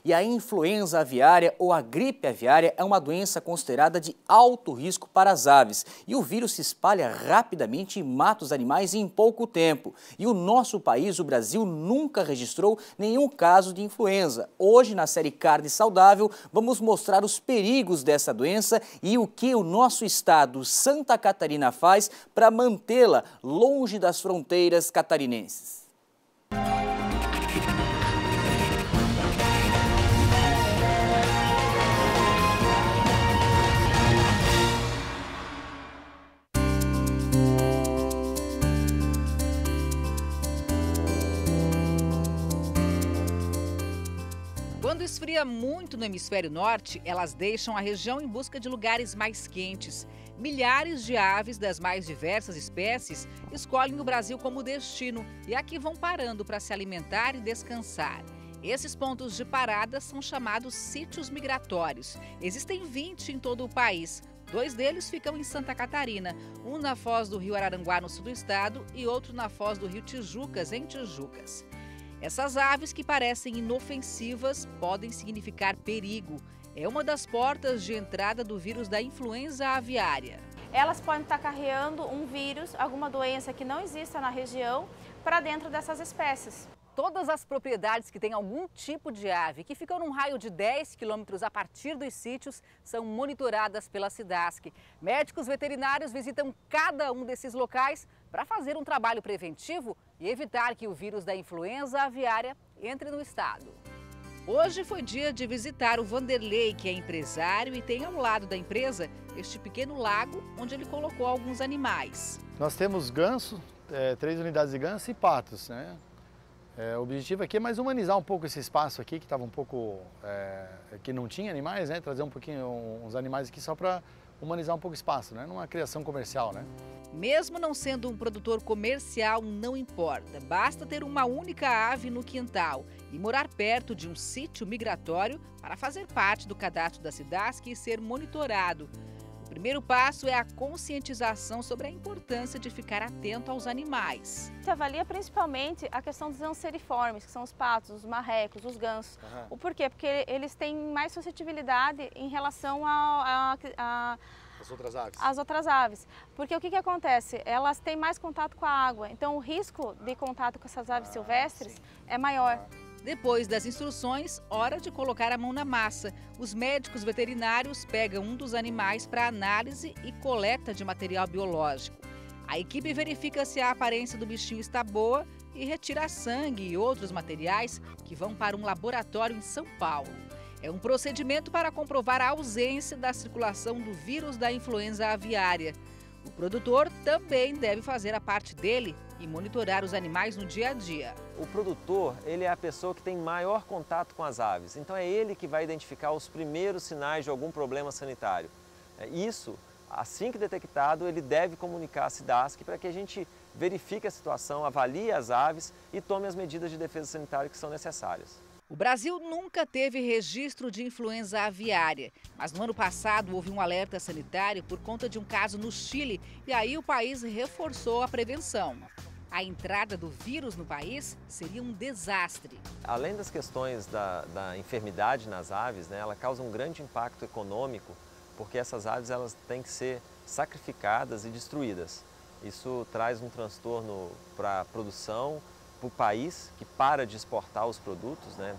E a influenza aviária ou a gripe aviária é uma doença considerada de alto risco para as aves. E o vírus se espalha rapidamente e mata os animais em pouco tempo. E o nosso país, o Brasil, nunca registrou nenhum caso de influenza. Hoje, na série Carne Saudável, vamos mostrar os perigos dessa doença e o que o nosso estado, Santa Catarina, faz para mantê-la longe das fronteiras catarinenses. Quando esfria muito no hemisfério norte, elas deixam a região em busca de lugares mais quentes. Milhares de aves das mais diversas espécies escolhem o Brasil como destino e aqui vão parando para se alimentar e descansar. Esses pontos de parada são chamados sítios migratórios. Existem 20 em todo o país. 2 deles ficam em Santa Catarina, um na foz do rio Araranguá, no sul do estado, e outro na foz do rio Tijucas, em Tijucas. Essas aves, que parecem inofensivas, podem significar perigo. É uma das portas de entrada do vírus da influenza aviária. Elas podem estar carregando um vírus, alguma doença que não exista na região, para dentro dessas espécies. Todas as propriedades que têm algum tipo de ave, que ficam num raio de 10 quilômetros a partir dos sítios, são monitoradas pela SIDASC. Médicos veterinários visitam cada um desses locais para fazer um trabalho preventivo e evitar que o vírus da influenza aviária entre no estado. Hoje foi dia de visitar o Vanderlei, que é empresário e tem ao lado da empresa este pequeno lago onde ele colocou alguns animais. Nós temos ganso, 3 unidades de ganso e patos, né? O objetivo aqui é mais humanizar um pouco esse espaço aqui, que estava um pouco, que não tinha animais, né? Trazer um pouquinho uns animais aqui só para humanizar um pouco o espaço, né? Numa criação comercial, né? Mesmo não sendo um produtor comercial, não importa. Basta ter uma única ave no quintal e morar perto de um sítio migratório para fazer parte do cadastro da SIDASC e ser monitorado. O primeiro passo é a conscientização sobre a importância de ficar atento aos animais. Se avalia principalmente a questão dos anseriformes, que são os patos, os marrecos, os gansos. Uhum. O porquê? Porque eles têm mais suscetibilidade em relação às outras aves. Porque o que acontece? Elas têm mais contato com a água, então o risco de contato com essas aves silvestres é maior. Depois das instruções, hora de colocar a mão na massa. Os médicos veterinários pegam um dos animais para análise e coleta de material biológico. A equipe verifica se a aparência do bichinho está boa e retira sangue e outros materiais que vão para um laboratório em São Paulo. É um procedimento para comprovar a ausência da circulação do vírus da influenza aviária. O produtor também deve fazer a parte dele e monitorar os animais no dia a dia. O produtor, ele é a pessoa que tem maior contato com as aves, então é ele que vai identificar os primeiros sinais de algum problema sanitário. Isso, assim que detectado, ele deve comunicar à SIDASC para que a gente verifique a situação, avalie as aves e tome as medidas de defesa sanitária que são necessárias. O Brasil nunca teve registro de influenza aviária, mas no ano passado houve um alerta sanitário por conta de um caso no Chile e aí o país reforçou a prevenção. A entrada do vírus no país seria um desastre. Além das questões da enfermidade nas aves, né, ela causa um grande impacto econômico, porque essas aves elas têm que ser sacrificadas e destruídas. Isso traz um transtorno para a produção, para o país, que para de exportar os produtos, né?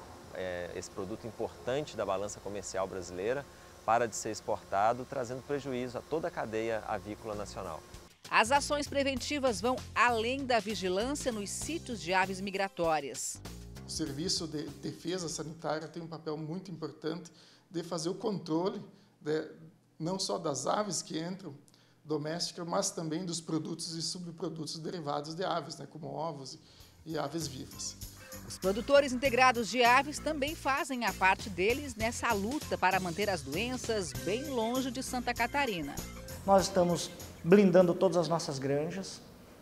Esse produto importante da balança comercial brasileira, para de ser exportado, trazendo prejuízo a toda a cadeia avícola nacional. As ações preventivas vão além da vigilância nos sítios de aves migratórias. O Serviço de Defesa Sanitária tem um papel muito importante de fazer o controle não só das aves que entram domésticas, mas também dos produtos e subprodutos derivados de aves, né, como ovos e aves vivas. Os produtores integrados de aves também fazem a parte deles nessa luta para manter as doenças bem longe de Santa Catarina. Nós estamos blindando todas as nossas granjas,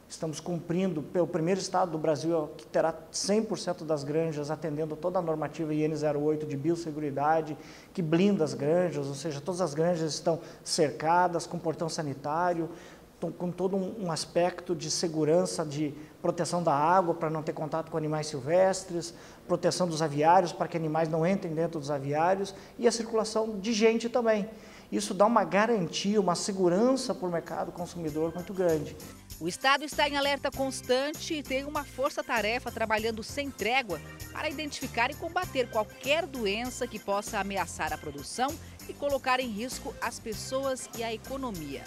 estamos cumprindo, o primeiro estado do Brasil que terá 100% das granjas atendendo toda a normativa IN 08 de biosseguridade, que blinda as granjas, ou seja, todas as granjas estão cercadas com portão sanitário, com todo um aspecto de segurança, de proteção da água para não ter contato com animais silvestres, proteção dos aviários para que animais não entrem dentro dos aviários e a circulação de gente também. Isso dá uma garantia, uma segurança para o mercado consumidor muito grande. O Estado está em alerta constante e tem uma força-tarefa trabalhando sem trégua para identificar e combater qualquer doença que possa ameaçar a produção e colocar em risco as pessoas e a economia.